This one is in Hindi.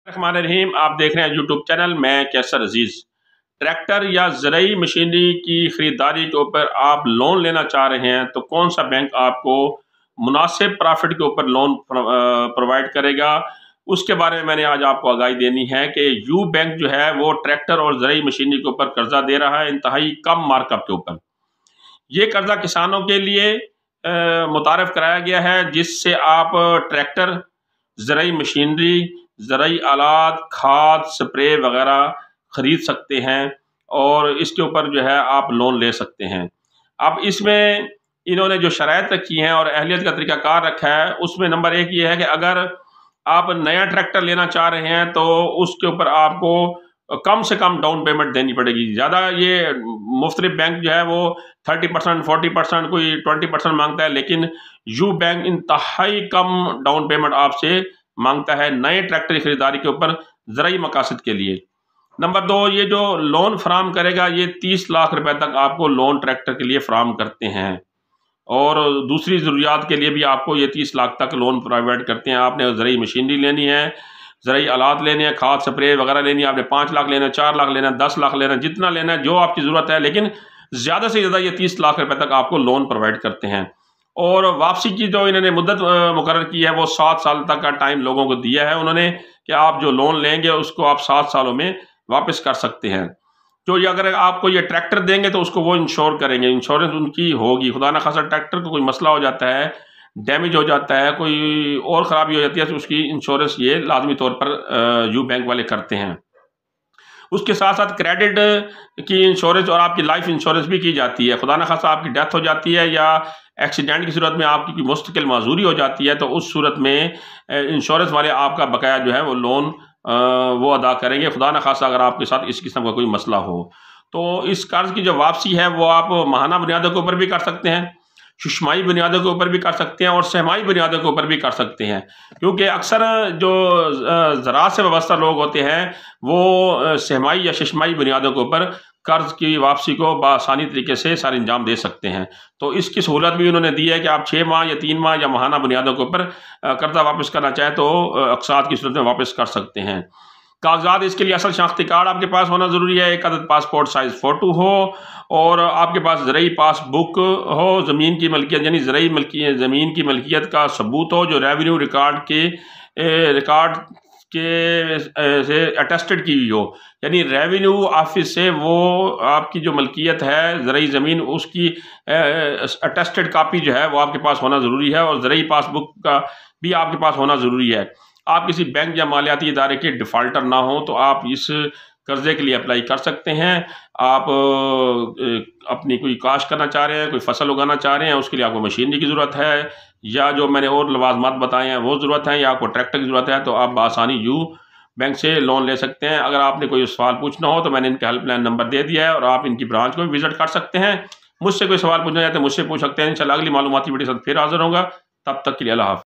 रहमान रहीम, आप देख रहे हैं यूट्यूब चैनल। मैं कैसर अजीज़। ट्रैक्टर या ज़रूरी मशीनरी की ख़रीदारी के ऊपर आप लोन लेना चाह रहे हैं तो कौन सा बैंक आपको मुनासिब प्रॉफिट के ऊपर लोन प्रोवाइड करेगा, उसके बारे में मैंने आज आपको आगाही देनी है कि यू बैंक जो है वो ट्रैक्टर और ज़रूरी मशीनरी के ऊपर कर्जा दे रहा है इंतहाई कम मार्कअप के ऊपर। ये कर्जा किसानों के लिए मुतारफ़ कराया गया है, जिससे आप ट्रैक्टर, ज़रूरी मशीनरी, ज़रूरी आलात, खाद, स्प्रे वगैरह ख़रीद सकते हैं और इसके ऊपर जो है आप लोन ले सकते हैं। अब इसमें इन्होंने जो शराइत रखी हैं और अहलियत का तरीक़ाकार रखा है, उसमें नंबर एक ये है कि अगर आप नया ट्रैक्टर लेना चाह रहे हैं तो उसके ऊपर आपको कम से कम डाउन पेमेंट देनी पड़ेगी। ज़्यादा ये मुख्तलिफ बैंक जो है वो 30%, 40%, कोई 20% मांगता है, लेकिन यू बैंक इंतहाई कम डाउन पेमेंट आपसे मांगता है नए ट्रैक्टर की खरीदारी के ऊपर ज़रूरी मकासद के लिए। नंबर दो, ये जो लोन फराम करेगा ये 30 लाख रुपए तक आपको लोन ट्रैक्टर के लिए फराम करते हैं और दूसरी ज़रूरियात के लिए भी आपको ये 30 लाख तक लोन प्रोवाइड करते हैं। आपने ज़रूरी मशीनरी लेनी है, ज़रूरी आलात लेने हैं, खाद स्प्रे वगैरह लेनी है, आपने 5 लाख लेना है, 4 लाख लेना है, 10 लाख लेना है, जितना लेना है, जो आपकी ज़रूरत है, लेकिन ज़्यादा से ज़्यादा ये 30 लाख रुपए तक आपको लोन प्रोवाइड करते हैं। और वापसी की जो इन्होंने मुद्दत मुकर्रर की है वो 7 साल तक का टाइम लोगों को दिया है उन्होंने, कि आप जो लोन लेंगे उसको आप 7 सालों में वापस कर सकते हैं। तो ये अगर आपको ये ट्रैक्टर देंगे तो उसको वो इंश्योर करेंगे, इंश्योरेंस उनकी होगी। खुदा न खासा ट्रैक्टर को कोई मसला हो जाता है, डैमेज हो जाता है, कोई और ख़राबी हो जाती है तो उसकी इंश्योरेंस ये लाजमी तौर पर यू बैंक वाले करते हैं। उसके साथ साथ क्रेडिट की इंश्योरेंस और आपकी लाइफ इंश्योरेंस भी की जाती है। खुदा न खासा आपकी डेथ हो जाती है या एक्सीडेंट की सूरत में आपकी मुस्तकिल माजूरी हो जाती है तो उस सूरत में इंश्योरेंस वाले आपका बकाया जो है वो लोन वो अदा करेंगे, खुदा न खासा अगर आपके साथ इस किस्म का कोई मसला हो। तो इस कर्ज़ की जो वापसी है वो आप माहाना बुनियादों के ऊपर भी कर सकते हैं, शुशमाही बुनियादों के ऊपर भी कर सकते हैं और सहमाही बुनियादों के ऊपर भी कर सकते हैं। क्योंकि अक्सर जो ज़राअत से वाबस्ता लोग होते हैं वो सहमाही या शशमाही बुनियादों के ऊपर कर्ज़ की वापसी को बआसानी तरीके से सर अंजाम दे सकते हैं। तो इसकी सहूलत भी उन्होंने दी है कि आप 6 माह या 3 माह या माहाना बुनियादों के ऊपर कर्ज़ा वापस करना चाहें तो अक़सात की सूरत में वापस कर सकते हैं। कागज़ात इसके लिए असल शनाख्ती कार्ड आपके पास होना ज़रूरी है, एक अदद पासपोर्ट साइज़ फ़ोटो हो और आपके पास ज़रूरी पासबुक हो, ज़मीन की मलकियत यानी ज़मीन की मलकियत का सबूत हो जो रेवेन्यू रिकॉर्ड के से अटेस्टेड की हुई हो, यानी रेवेन्यू ऑफिस से वो आपकी जो मलकियत है ज़रूरी ज़मीन उसकी अटेस्टेड कापी जो है वो आपके पास होना ज़रूरी है और ज़रूरी पासबुक का भी आपके पास होना ज़रूरी है। आप किसी बैंक या मालियाती इदारे के डिफ़ाल्टर ना हो तो आप इस कर्ज़े के लिए अप्लाई कर सकते हैं। आप अपनी कोई काश्त करना चाह रहे हैं, कोई फसल उगाना चाह रहे हैं, उसके लिए आपको मशीनरी की ज़रूरत है या जो मैंने और लवाज़मात बताए हैं वो ज़रूरत है या आपको ट्रैक्टर की ज़रूरत है तो आप बआसानी यू बैंक से लोन ले सकते हैं। अगर आपने कोई सवाल पूछना हो तो मैंने इनका हेल्पलाइन नंबर दे दिया है और आप इनकी ब्रांच को भी विज़िट कर सकते हैं। मुझसे कोई सवाल पूछना चाहते हैं मुझसे पूछ सकते हैं। इंशाल्लाह अगली मालूमाती वीडियो के साथ फिर हाज़िर होऊंगा। तब तक के लिए अल्लाह हाफ़िज़।